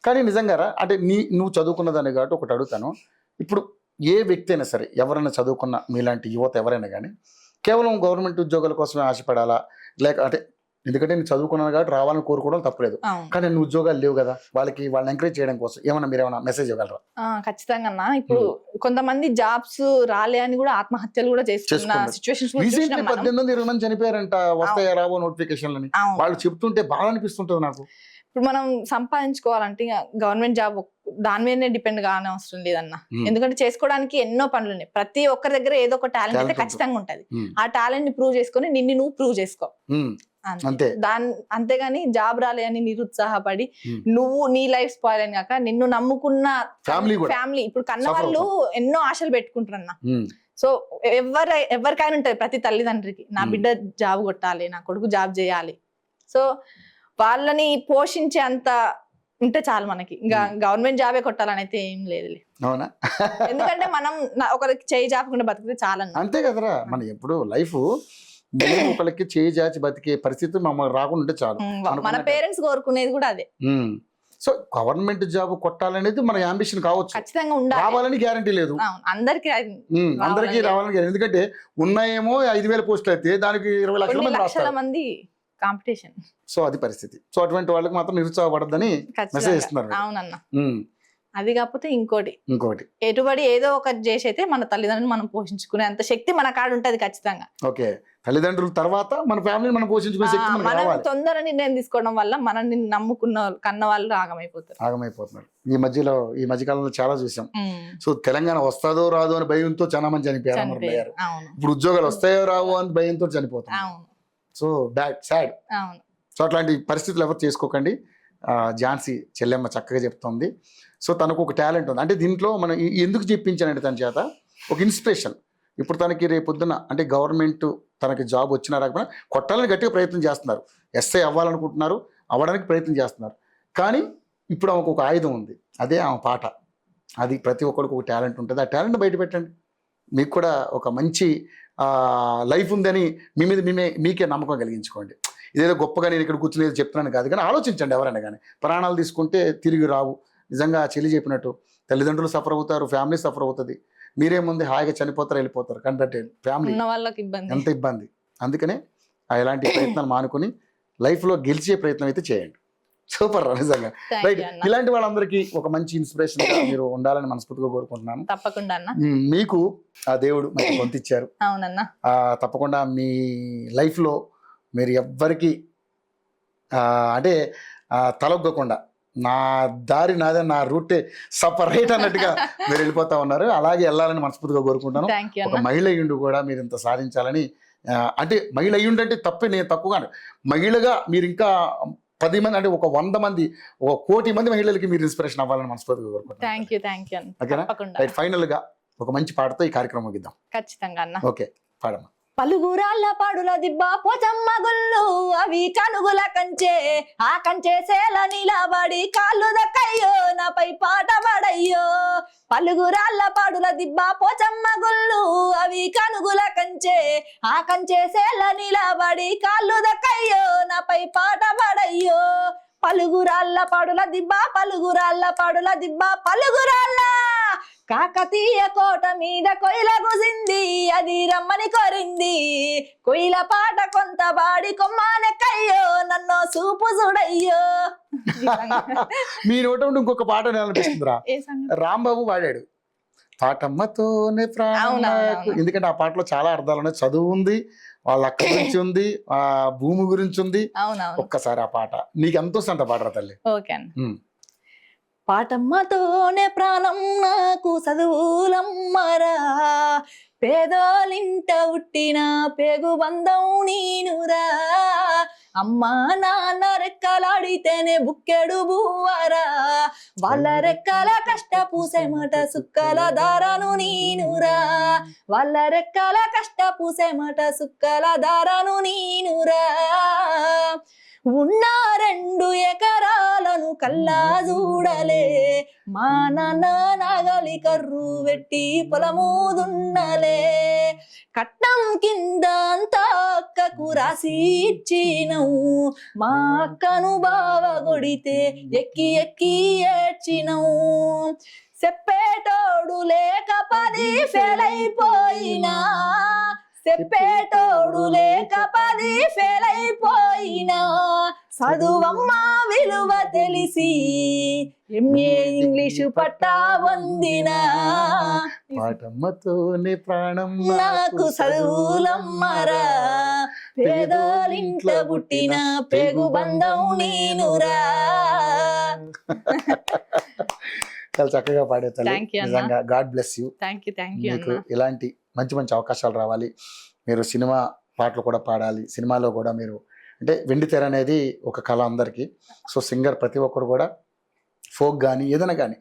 కానీ నిజంగా అంటే నువ్వు చదువుకున్నదాన్ని కాబట్టి ఒకటి అడుగుతాను. ఇప్పుడు ఏ వ్యక్తి అయినా సరే, ఎవరైనా చదువుకున్న మీలాంటి యువత ఎవరైనా కానీ కేవలం గవర్నమెంట్ ఉద్యోగాల కోసమే ఆశపడాలా, లేక అంటే ఎందుకంటే నేను చదువుకున్నాను కాబట్టి రావాలని కోరుకోవడం తప్పలేదు, కానీ నువ్వు ఉద్యోగాలు లేవు కదా, వాళ్ళని ఎంకరేజ్ చేయడం కోసం మీరు ఏమైనా మెసేజ్ ఇవ్వగలరా? ఖచ్చితంగా అన్న. ఇప్పుడు కొంతమంది జాబ్స్ రాలే అని కూడా ఆత్మహత్యలు కూడా చేసుకున్న సిచ్యువేషన్స్ రీసెంట్లీ 18-20 మంది చనిపోయారంట, వస్తాయా రావో నోటిఫికేషన్లని వాళ్ళు చెప్తుంటే బాగా అనిపిస్తుంటది నాకు. ఇప్పుడు మనం సంపాదించుకోవాలంటే గవర్నమెంట్ జాబ్ దాని మీదనే డిపెండ్ కాని అవసరం లేదన్న. ఎందుకంటే చేసుకోవడానికి ఎన్నో పనులు ఉన్నాయి. ప్రతి ఒక్కరి దగ్గర ఏదో ఒక టాలెంట్ అయితే ఖచ్చితంగా ఉంటది. ఆ టాలెంట్ ని ప్రూవ్ చేసుకొని నిన్ను నువ్వు ప్రూవ్ చేసుకో అంతే. అంతేగాని జాబ్ రాలే అని నిరుత్సాహపడి నువ్వు నీ లైఫ్ స్పాయిల్ అని కాక నిన్ను నమ్ముకున్న ఫ్యామిలీ ఇప్పుడు కన్న వాళ్ళు ఎన్నో ఆశలు పెట్టుకుంటారన్న. సో ఎవరికైనా ఉంటది ప్రతి తల్లిదండ్రికి, నా బిడ్డ జాబ్ కొట్టాలి, నా కొడుకు జాబ్ చేయాలి. సో వాళ్ళని పోషించే అంత ఉంటే చాలు మనకి. ఇంకా గవర్నమెంట్ జాబే కొట్టాలని అయితే ఏం లేదు. ఎందుకంటే మనం ఒకరికి చేయి జాపకుండా బతికితే చాలు. అంతే కదరా, మన ఎప్పుడు లైఫ్ ఒకరికి చేయి జాచి బతికే పరిస్థితి మమ్మల్ని రాకుండా ఉంటే చాలు. మన పేరెంట్స్ కోరుకునేది కూడా అదే. సో గవర్నమెంట్ జాబ్ కొట్టాలనేది మన అంబిషన్ కావచ్చు, ఖచ్చితంగా ఉండాలి. రావాలని గ్యారంటీ లేదు అందరికి రావాలని. ఎందుకంటే ఉన్నాయేమో 5,000 పోస్టులు అయితే దానికి 20 లక్షల మంది కాంపిటీషన్. సో అది పరిస్థితి. సో అటువంటి వాళ్ళకి మాత్రం నిరుత్సాహపడద్దని మెసేజ్ ఇస్తున్నారు. అవునన్న. అది కాకపోతే ఇంకోటి ఎటుబడి ఏదో ఒకటి చేసి అయితే మన తల్లిదండ్రులు మనం పోషించుకునే అంత శక్తి మన కాడ ఉంటది ఖచ్చితంగా. ఓకే, తల్లిదండ్రుల తర్వాత మన ఫ్యామిలీని మనం పోషించుకునే శక్తి మనకు రావాలి. తొందర నిర్ణయం తీసుకోవడం వల్ల మనల్ని నమ్ముకున్న కన్న వాళ్ళు ఆగమైపోతున్నారు. ఈ మధ్యకాలంలో చాలా చూసాం. సో తెలంగాణ వస్తాదో రాదో అని భయంతో చాలా మంది చనిపోయారు. ఇప్పుడు ఉద్యోగాలు వస్తాయో రావో అని భయంతో చనిపోతున్నారు. So sad. సో అట్లాంటి పరిస్థితులు ఎవరు చేసుకోకండి. ఝాన్సీ చెల్లెమ్మ చక్కగా చెప్తుంది. సో తనకు ఒక టాలెంట్ ఉంది. అంటే దీంట్లో మనం ఎందుకు చెప్పించానంటే తన చేత ఒక ఇన్స్పిరేషన్. ఇప్పుడు తనకి రేపొద్దున అంటే గవర్నమెంట్ తనకి జాబ్ వచ్చినా రాకపోయినా కొట్టాలని గట్టిగా ప్రయత్నం చేస్తున్నారు. ఎస్ఐ అవ్వాలనుకుంటున్నారు, అవ్వడానికి ప్రయత్నం చేస్తున్నారు. కానీ ఇప్పుడు ఆమెకు ఒక ఆయుధం ఉంది, అదే ఆమె పాట. అది ప్రతి ఒక్కరికి ఒక టాలెంట్ ఉంటుంది. ఆ టాలెంట్ బయట పెట్టండి. మీకు కూడా ఒక మంచి లైఫ్ ఉందని మీకే నమ్మకం కలిగించుకోండి. ఇదేదో గొప్పగా నేను ఇక్కడ కూర్చునేది చెప్తున్నాను కాదు, కానీ ఆలోచించండి. ఎవరైనా కానీ ప్రాణాలు తీసుకుంటే తిరిగి రావు. నిజంగా చెల్లి చెప్పినట్టు తల్లిదండ్రులు సఫర్ అవుతారు, ఫ్యామిలీ సఫర్ అవుతుంది. మీరేముంది హాయిగా చనిపోతారు, వెళ్ళిపోతారు. కానీ ఫ్యామిలీ ఎంత ఇబ్బంది. అందుకనే ఎలాంటి ప్రయత్నాలు మానుకొని లైఫ్లో గెలిచే ప్రయత్నం అయితే చేయండి. సూపర్ నిజంగా. రైట్, ఇలాంటి వాళ్ళందరికీ ఒక మంచి ఇన్స్పిరేషన్ మీరు ఉండాలని మనస్ఫూర్తిగా కోరుకుంటున్నాను. తప్పకుండా మీకు ఆ దేవుడు మంచి పొందిచ్చారు. తప్పకుండా మీ లైఫ్లో మీరు ఎవ్వరికి అంటే తలొగ్గకుండా నా దారి నాదే, నా రూటే సపరేట్ అన్నట్టుగా మీరు వెళ్ళిపోతా ఉన్నారు. అలాగే వెళ్ళాలని మనస్ఫూర్తిగా కోరుకుంటాను. ఒక మహిళ అయ్యుండి కూడా మీరు ఇంత సాధించాలని, అంటే మహిళ అయ్యుండంటే తప్పే, నేను తక్కువగా మహిళగా మీరు ఇంకా 10 మంది అంటే ఒక 100 మంది, 1 కోటి మంది మహిళలకి మీరు ఇన్స్పిరేషన్ అవ్వాలని మనస్ఫూర్తిగా కోరుకుంటున్నాను. ఓకేనా? ఫైనల్ గా ఒక మంచి పాటతో ఈ కార్యక్రమం ముగిద్దాం. ఖచ్చితంగా. ఓకే, పాడమ్మా. పలుగురాళ్ళ పాడుల దిబ్బ పోచమ్మ గుళ్ళు అవి కనుగుల కంచే, ఆ కంచే సేల నిలబడి కాళ్ళు దక్కయ్యో నాపై పాట పాడయ్యో. పలుగురాళ్ళ పాడుల దిబ్బ పోచమ్మ గుళ్ళు అవి కనుగుల కంచే, ఆ కంచే సేల నిలబడి కాళ్ళు దక్కయ్యో నాపై పాట పాడయ్యో. పలుగురాళ్ళ పాడుల దిబ్బ, పలుగురాళ్ళ పాడుల దిబ్బ, పలుగురాళ్ళ కాకతీయ కోట మీద కొయిల గుసింది, అది రమ్మని కోరింది. కొయిల పాట కొంత బాడి కొమ్మానెక్కయ్యో నన్ను చూపు చూడయ్యో. మీ నోట ఇంకొక పాట అనిపిస్తుందిరా, రాంబాబు పాడాడు పాటమ్మతోనే ప్రాణం. ఎందుకంటే ఆ పాటలో చాలా అర్థాలు ఉన్నాయి. చదువు ఉంది, వాళ్ళ అక్క గురించి ఉంది, ఆ భూమి గురించి ఉంది. ఒక్కసారి ఆ పాట నీకు ఎంత వస్తుంట పాటరా తల్లి. పాటమ్మతోనే ప్రాణం నాకు చదువులమ్మరా, పేదోలింట ఉట్టిన పేగు బంధం నీనురా. అమ్మా నాన్న రెక్కలాడితేనే బుక్కెడు బువ్వరా, వాళ్ళ రెక్కల కష్టపూసేమట సుక్కల దారాను నీనురా. వాళ్ళ రెక్కల కష్టపూసేమట సుక్కల దారాను నీనురా. ఉన్న 2 ఎకరాలను కల్లా చూడలే, మా నాన్న నాగలి కర్రు పెట్టి పొలము దున్నలే. కట్నం కింద అంతా అక్కకు రాసి ఇచ్చినవు మా అక్కను బావ కొడితే ఎక్కి ఎక్కి ఏడ్చినవు చెప్పేటోడు లేక 10 ఫెయిల్ అయిపోయినా చెప్పేటోడు లేక 10 ఫెయిల్ అయిపోయినా చదువమ్మ విలువ తెలిసి ఎంఏ ఇంగ్లీషు పట్టా వందినా పాటమ్మతోనే ప్రాణం నాకు చదువులమ్మరా పేదోలింట్లో పుట్టిన పేగు బంధం నేనురా. చాలా చక్కగా పాడే తల్లి. Thank you, అన్న. నిజంగా God bless you. Thank you మీకు ఇలాంటి మంచి మంచి అవకాశాలు రావాలి. మీరు సినిమా పాటలు కూడా పాడాలి. సినిమాలో కూడా మీరు అంటే వెండి తెర అనేది ఒక కళ అందరికీ. సో సింగర్ ప్రతి ఒక్కరు కూడా ఫోక్ కానీ ఏదైనా కానీ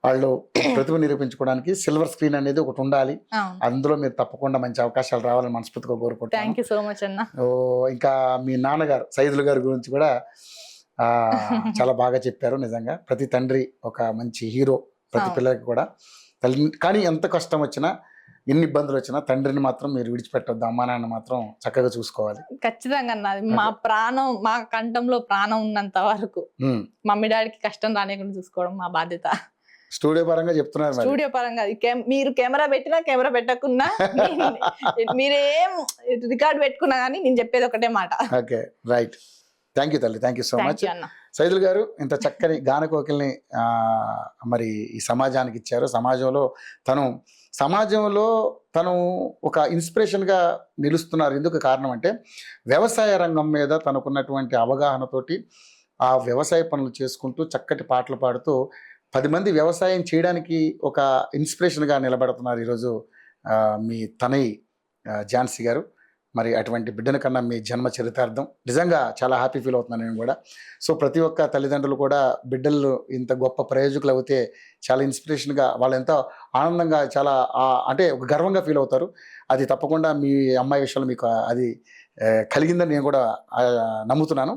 వాళ్ళు ప్రతిభ నిరూపించుకోవడానికి సిల్వర్ స్క్రీన్ అనేది ఒకటి ఉండాలి. అందులో మీరు తప్పకుండా మంచి అవకాశాలు రావాలని మనస్ఫూర్తిగా కోరుకుంటున్నాను. థ్యాంక్ యూ సో మచ్ అన్న. ఇంకా మీ నాన్నగారు సైదులు గారి గురించి కూడా చాలా బాగా చెప్పారు. నిజంగా ప్రతి తండ్రి ఒక మంచి హీరో ప్రతి పిల్లలకి కూడా. తల్లి కానీ ఎంత కష్టం వచ్చినా ఎన్ని ఇబ్బందులు వచ్చినా తండ్రిని మాత్రం మీరు విడిచిపెట్టొద్దు. అమ్మా నాన్న మాత్రం చక్కగా చూసుకోవాలి. ఖచ్చితంగా అన్నది మా ప్రాణం, మా కంఠంలో ప్రాణం ఉన్నంత వరకు మమ్మీ డాడీకి కష్టం రానికుండా చూసుకోవడం మా బాధ్యత. స్టూడియో పరంగా చెప్తున్నారు. స్టూడియో పరంగా మీరు కెమెరా పెట్టినా కెమెరా పెట్టకున్నా మీరేం రికార్డ్ పెట్టుకున్నా కానీ నేను చెప్పేది ఒకటే మాట. Okay right. థ్యాంక్ యూ తల్లి. Thank you so much. Saidul గారు ఇంత చక్కని గాన కోకిల్ని మరి ఈ సమాజానికి ఇచ్చారు. సమాజంలో తను ఒక ఇన్స్పిరేషన్గా నిలుస్తున్నారు. ఎందుకు కారణం అంటే వ్యవసాయ రంగం మీద తనకున్నటువంటి అవగాహనతోటి ఆ వ్యవసాయ పనులు చేసుకుంటూ చక్కటి పాటలు పాడుతూ 10 మంది వ్యవసాయం చేయడానికి ఒక ఇన్స్పిరేషన్గా నిలబడుతున్నారు ఈరోజు మీ తనయి ఝాన్సీ గారు. మరి అటువంటి బిడ్డల కన్నా మీ జన్మ చరితార్థం. నిజంగా చాలా హ్యాపీ ఫీల్ అవుతున్నాను నేను కూడా. సో ప్రతి ఒక్క తల్లిదండ్రులు కూడా బిడ్డలు ఇంత గొప్ప ప్రయోజకులు అవుతే చాలా ఇన్స్పిరేషన్గా వాళ్ళు ఎంతో ఆనందంగా చాలా అంటే ఒక గర్వంగా ఫీల్ అవుతారు. అది తప్పకుండా మీ అమ్మాయి విషయంలో మీకు అది కలిగిందని నేను కూడా నమ్ముతున్నాను.